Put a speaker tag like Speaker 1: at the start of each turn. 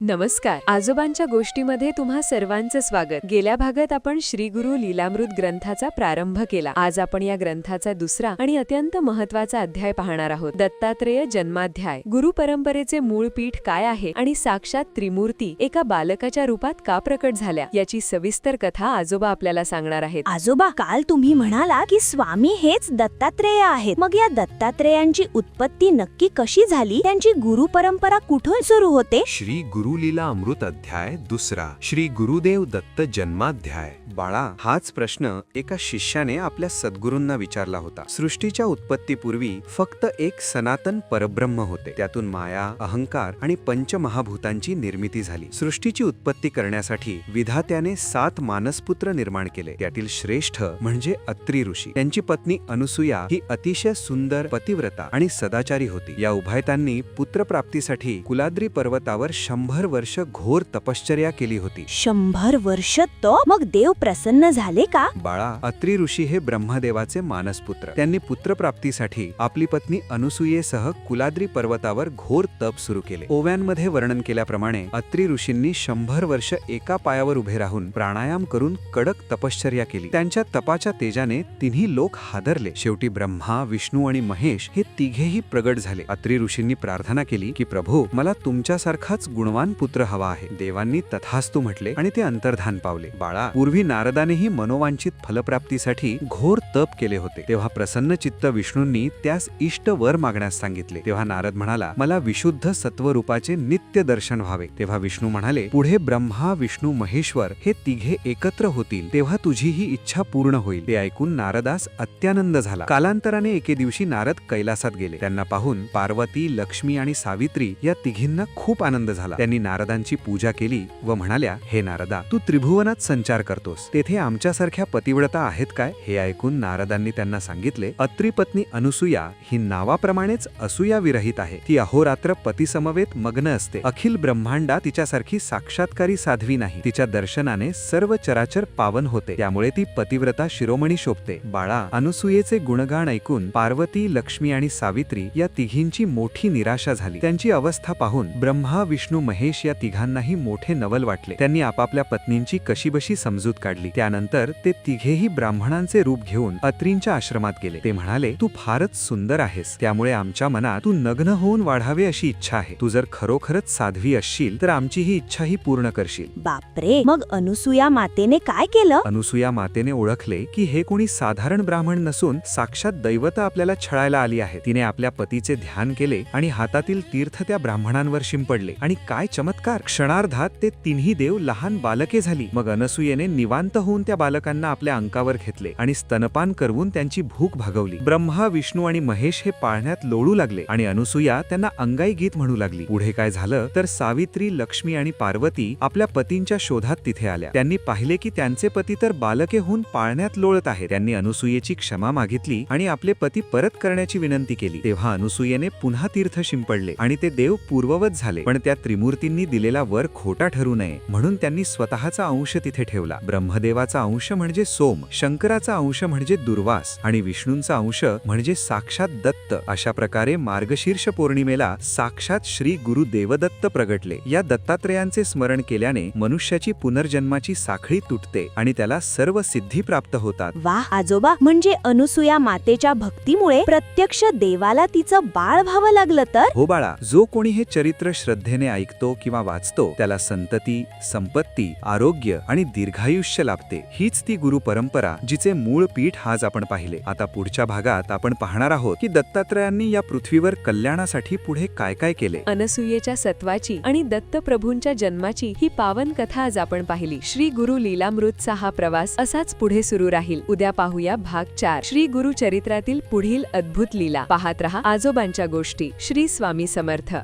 Speaker 1: नमस्कार. आजोबांच्या गोष्टीमध्ये तुम्हा सर्वांचं स्वागत. गेल्या भागात आपण श्री गुरु लीलामृत ग्रंथाचा प्रारंभ केला. आज आपण या ग्रंथाचा दुसरा आणि अत्यंत महत्वाचा अध्याय पाहणार आहोत. दत्तात्रेय जन्माध्याय. गुरु परंपरेचे मूळ पीठ काय आहे आणि साक्षात त्रिमूर्ती एका बालकाच्या रूपात का प्रकट झाल्या याची सविस्तर कथा आजोबा आपल्याला सांगणार आहेत.
Speaker 2: आजोबा, काल तुम्ही म्हणाला की स्वामी हेच दत्तात्रेय आहेत. मग या दत्तात्रेयांची उत्पत्ती नक्की कशी झाली? त्यांची गुरु परंपरा कुठून सुरू होते?
Speaker 3: श्री गुरु लीला अमृत अध्याय दुसरा. श्री गुरुदेव दत्त जन्माध्याय. बाळा, हाच प्रश्न एका शिष्याने आपल्या सद्गुरूंना विचारला होता. सृष्टीच्या उत्पत्तीपूर्वी फक्त एक सनातन परब्रह्म होते. त्यातून माया, अहंकार आणि पंचमहाभूतांची निर्मिती झाली. सृष्टीची उत्पत्ती करण्यासाठी विधात्याने 7 मानसपुत्र निर्माण केले. त्यातील श्रेष्ठ म्हणजे अत्री ऋषी. त्यांची पत्नी अनुसूया ही अतिशय सुंदर, पतिव्रता आणि सदाचारी होती. या उभयतांनी पुत्रप्राप्तीसाठी कुलाद्री पर्वतावर 100 वर्ष घोर तपश्चर्या केली होती.
Speaker 2: 100 वर्ष? तो मग देव प्रसन्न झाले का?
Speaker 3: बाळा, अत्री ऋषी हे ब्रह्मदेवाचे मानसपुत्र. त्यांनी पुत्रप्राप्तीसाठी आपली पत्नी अनुसूयेसह कुलाद्री पर्वतावर घोर तप सुरू केले. ओव्यांमध्ये वर्णन केल्याप्रमाणे अत्री ऋषींनी 100 वर्ष एका पायावर उभे राहून प्राणायाम करून कडक तपश्चर्या केली. त्यांच्या तपाच्या तेजाने तिन्ही लोक हादरले. शेवटी ब्रह्मा, विष्णू आणि महेश हे तिघेही प्रगट झाले. अत्री ऋषींनी प्रार्थना केली की प्रभू, मला तुमच्यासारखाच गुणवान पुत्र हवा आहे. देवांनी तथास्तु म्हटले आणि ते अंतर्धान पावले. बाळा, पूर्वी नारदानेही मनोवांछित फलप्राप्तीसाठी घोर तप केले होते. तेव्हा प्रसन्न चित्त विष्णूंनी त्यास इष्ट वर मागण्यास सांगितले. तेव्हा नारद म्हणाला, मला विशुद्ध सत्वरूपाचे नित्य दर्शन व्हावे. तेव्हा विष्णू म्हणाले, पुढे ब्रह्मा, विष्णू, महेश्वर हे तिघे एकत्र होतील तेव्हा तुझी ही इच्छा पूर्ण होईल. ते ऐकून नारदास अत्यानंद झाला. कालांतराने एके दिवशी नारद कैलासात गेले. त्यांना पाहून पार्वती, लक्ष्मी आणि सावित्री या तिघींना खूप आनंद झाला. त्यांनी नारदांची पूजा केली व म्हणाल्या, हे नारदा, तू त्रिभुवनात संचार करतोस, तेथे आमच्यासारख्या पतिव्रता आहेत काय? हे ऐकून नारदांनी त्यांना सांगितले, अत्री पत्नी अनुसूया ही नावाप्रमाणेच असूया विरहित आहे. ती अहोरात्र पतिसमवेत मग्न असते. अखिल ब्रह्मांडा तिच्यासारखी साक्षात्कारी साध्वी नाही. तिच्या दर्शनाने सर्व चराचर पावन होते. त्यामुळे ती पतिव्रता शिरोमणी शोभते. बाळा, अनुसूयेचे गुणगान ऐकून पार्वती, लक्ष्मी आणि सावित्री या तिघींची मोठी निराशा झाली. त्यांची अवस्था पाहून ब्रह्मा, विष्णू, महेश या तिघांनाही मोठे नवल वाटले. त्यांनी आपापल्या पत्नींची कशीबशी समजूत काढली. त्यानंतर ते तिघेही ब्राह्मणांचे रूप घेऊन अत्रींच्या आश्रमात गेले. ते म्हणाले, तू फारच सुंदर आहेस, त्यामुळे आमच्या मनात तू नग्न होऊन वाढावे अशी इच्छा आहे. तू जर खरोखरच साध्वी असशील तर आमची ही इच्छाही पूर्ण करशील.
Speaker 2: बापरे, मग अनुसूया मातेने काय केलं?
Speaker 3: अनुसूया मातेने ओळखले की हे कोणी साधारण ब्राह्मण नसून साक्षात दैवत आपल्याला छळायला आली आहे. तिने आपल्या पतीचे ध्यान केले आणि हातातील तीर्थ त्या ब्राह्मणांवर शिंपडले आणि काय चमत्कार! क्षणार्धात ते तिन्ही देव लहान बालके झाली. मग अनसूयेने निवांत होऊन त्या बालकांना आपल्या अंकावर घेतले आणि स्तनपान करवून त्यांची भूक भागवली. ब्रह्मा, विष्णू आणि महेश हे पाळण्यात लोळू लागले आणि अनुसूया त्यांना अंगाई गीत म्हणू लागली. पुढे काय झालं तर सावित्री, लक्ष्मी आणि पार्वती आपल्या पतींच्या शोधात तिथे आल्या. त्यांनी पाहिले की त्यांचे पती तर बालके होऊन पाळण्यात लोळत आहेत. त्यांनी अनुसूयेची क्षमा मागितली आणि आपले पती परत करण्याची विनंती केली. तेव्हा अनुसूयेने पुन्हा तीर्थ शिंपडले आणि ते देव पूर्ववत झाले. पण त्या त्रिमूर्तींनी दिलेला वर खोटा ठरू नये म्हणून त्यांनी स्वतःचा अंश तिथे ठेवला. ब्रह्मदेवाचा अंश म्हणजे सोम, शंकराचा अंश म्हणजे दुर्वास आणि विष्णूंचा अंश म्हणजे साक्षात दत्त. अशा प्रकारे मार्गशीर्ष पौर्णिमेला साक्षात श्री गुरु देवदत्त प्रगटले. या दत्तात्रेयांचे स्मरण केल्याने मनुष्याची पुनर्जन्माची साखळी तुटते आणि त्याला सर्व सिद्धी प्राप्त होतात.
Speaker 2: वाह आजोबा, म्हणजे अनुसूया मातेच्या भक्तीमुळे प्रत्यक्ष देवाला तिचं बाळ व्हावं लागलं तर?
Speaker 3: हो बाळा, जो कोणी हे चरित्र श्रद्धेने ऐकतो किंवा वाचतो त्याला संतती, संपत्ती, आरोग्य आणि दीर्घायुष्य लाभते. हीच ती गुरु परंपरा जिचे मूळ पीठ आज आपण पाहिले. आता पुढच्या भागात आपण पाहणार आहोत की दत्तात्रेयांनी या पृथ्वीवर कल्याणासाठी पुढे काय काय केले.
Speaker 1: अनसूयेच्या सत्वाची आणि दत्तप्रभूंच्या जन्माची ही पावन कथा आज आपण पाहिली. श्री गुरु लीलामृतचा हा प्रवास असाच पुढे सुरू राहील. उद्या पाहूया भाग 4, श्री गुरु चरित्रातील पुढील अद्भुत लीला. पाहत रहा आजोबांच्या गोष्टी. श्री स्वामी समर्थ.